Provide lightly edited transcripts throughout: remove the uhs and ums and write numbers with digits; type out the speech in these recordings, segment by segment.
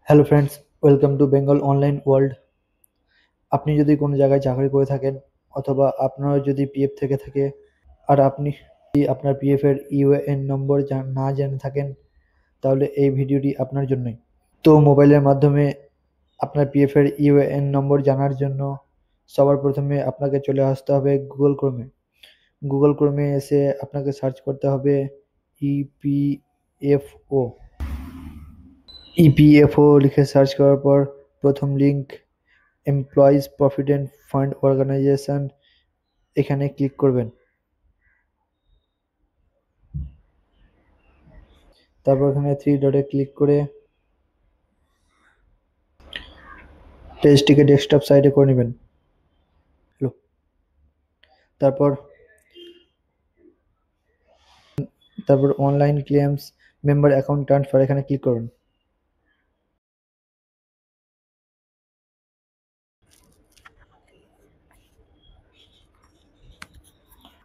Hello friends, welcome to Bengal online world. আপনি যদি কোনো জায়গায় চাকরি করে থাকেন অথবা আপনার যদি পিএফ থেকে থাকে আর আপনি যদি আপনার পিএফ এর ইউএএন নম্বর না জেনে থাকেন, তাহলে এই ভিডিওটি আপনার জন্যই। তো মোবাইলের মাধ্যমে আপনার পিএফ এর ইউএএন নম্বর জানার জন্য সবার প্রথমে আপনাকে চলে আসতে হবে গুগল ক্রোমে এসে আপনাকে সার্চ করতে হবে ইপিএফও। ইপিএফও লিখে সার্চ করার পর প্রথম link employees provident fund organisation, এখানে ক্লিক করবেন। তারপর এখানে থ্রি ডটে ক্লিক করে পেজটিকে ডেস্কটপ সাইডে করে নেবেন। তারপর তারপর online claims member account transfer, এখানে ক্লিক করুন।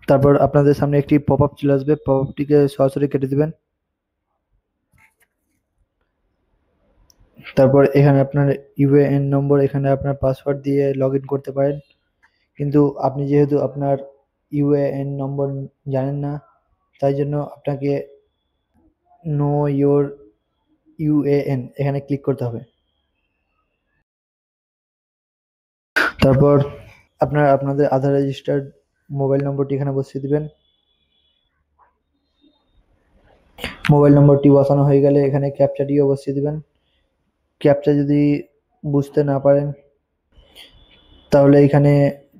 তারপর আপনাদের সামনে একটি পপ আপ চলে আসবে, পপ আপটিকে সরাসরি কেটে দিবেন। তারপর এখানে আপনার ইউএএন নম্বর, এখানে আপনার পাসওয়ার্ড দিয়ে লগ ইন করতে পারেন, কিন্তু আপনি যেহেতু আপনার ইউএএন নম্বর জানেন না, তাই জন্য আপনাকে নো ইয়োর ইউএএন এখানে ক্লিক করতে হবে। তারপর আপনাদের আধার রেজিস্টার্ড মোবাইল নম্বরটি এখানে বসিয়ে দিবেন। মোবাইল নম্বরটি বসানো হয়ে গেলে এখানে ক্যাপচাটিও বসিয়ে দিবেন। ক্যাপচা যদি বুঝতে না পারেন তাহলে এখানে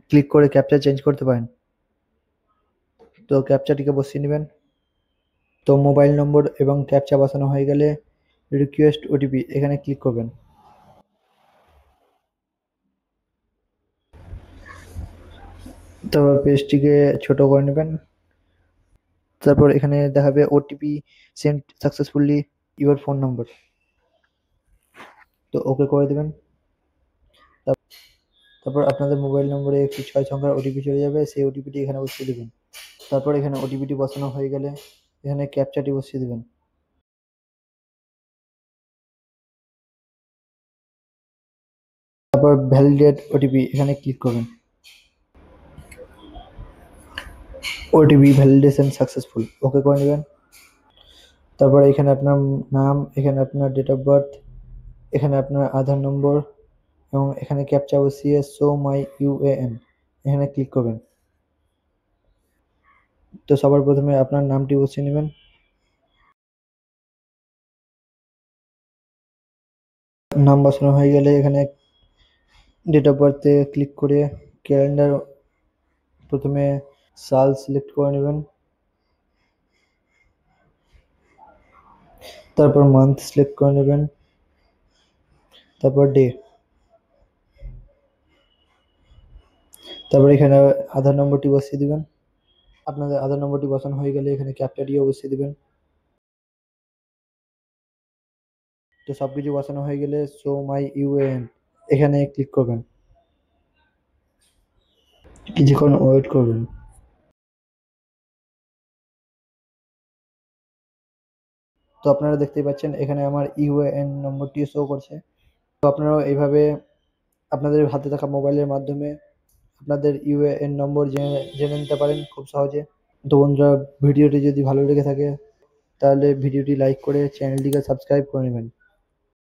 ক্লিক করে ক্যাপচা চেঞ্জ করতে পারেন। তো ক্যাপচাটিকে বসিয়ে নেবেন। তো মোবাইল নম্বর এবং ক্যাপচা বসানো হয়ে গেলে রিকোয়েস্ট ওটিপি এখানে ক্লিক করবেন। তারপর পেজটিকে ছোট করে নেবেন। তারপর এখানে দেখাবে OTP send successfully your phone নম্বর, তো ওকে করে দেবেন। তারপর আপনাদের মোবাইল নম্বরে একটি 6 সংখ্যার ওটিপি চলে যাবে, সেই ওটিপিটি এখানে বসিয়ে দেবেন। তারপর এখানে ওটিপিটি বসানো হয়ে গেলে এখানে ক্যাপচাটি বসিয়ে দেবেন। তারপর ভ্যালিডেট ওটিপি এখানে ক্লিক করবেন। ওটিপি ভ্যালিডেশন সাকসেসফুল, ওকে করে নেবেন। তারপর এখানে আপনার নাম, এখানে আপনার ডেট অফ বার্থ, এখানে আপনার আধার নম্বর এবং এখানে ক্যাপচা বসিয়ে শো মাই ইউএএন এখানে ক্লিক করবেন। তো সবার প্রথমে আপনার নামটি বসিয়ে নেবেন। নাম বসানো হয়ে গেলে এখানে ডেট অফ বার্থে ক্লিক করে ক্যালেন্ডার প্রথমে সাল সিলেক্ট করে নেবেন। তারপর মান্থ সিলেক্ট করে নেবেন। তারপর ডে। তারপর এখানে আধার নম্বরটি বসিয়ে দিবেন। আপনাদের আধার নম্বরটি বসানো হয়ে গেলে এখানে ক্যাপচাটিও বসিয়ে দিবেন। তো সবকিছু বসানো হয়ে গেলে শো মাই ইউএএন এখানে ক্লিক করবেন। কিছুক্ষণ ওয়েট করবেন। তো আপনারা দেখতেই পাচ্ছেন এখানে আমার ইউএএন নম্বরটি শো করছে। তো আপনারাও এইভাবে আপনাদের হাতে থাকা মোবাইলের মাধ্যমে আপনাদের ইউএএন নম্বর জেনে নিতে পারেন খুব সহজে। তো বন্ধুরা, ভিডিওটি যদি ভালো লেগে থাকে তাহলে ভিডিওটি লাইক করে চ্যানেলটিকে সাবস্ক্রাইব করে নেবেন।